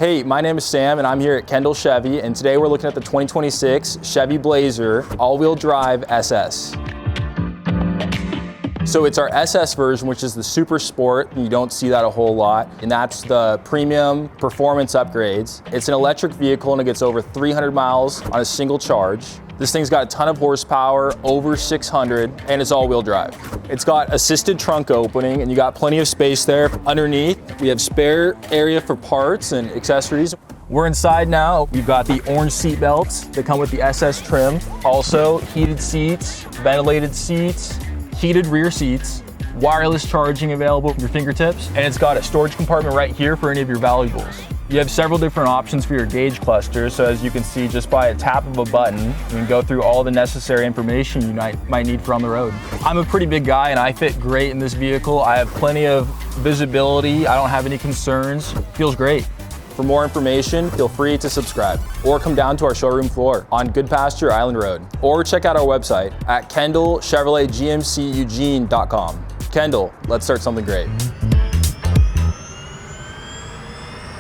Hey, my name is Sam and I'm here at Kendall Chevy, and today we're looking at the 2026 Chevy Blazer all-wheel drive SS. So it's our SS version, which is the Super Sport, and you don't see that a whole lot, and that's the premium performance upgrades. It's an electric vehicle and it gets over 300 miles on a single charge. This thing's got a ton of horsepower, over 600, and it's all-wheel drive. It's got assisted trunk opening, and you got plenty of space there. Underneath, we have spare area for parts and accessories. We're inside now. We've got the orange seat belts that come with the SS trim. Also, heated seats, ventilated seats, heated rear seats, wireless charging available at your fingertips, and it's got a storage compartment right here for any of your valuables. You have several different options for your gauge cluster, so as you can see, just by a tap of a button, you can go through all the necessary information you might need for on the road. I'm a pretty big guy and I fit great in this vehicle. I have plenty of visibility, I don't have any concerns, feels great. For more information, feel free to subscribe or come down to our showroom floor on Goodpasture Island Road, or check out our website at kendallchevroletgmceugene.com. Kendall, let's start something great.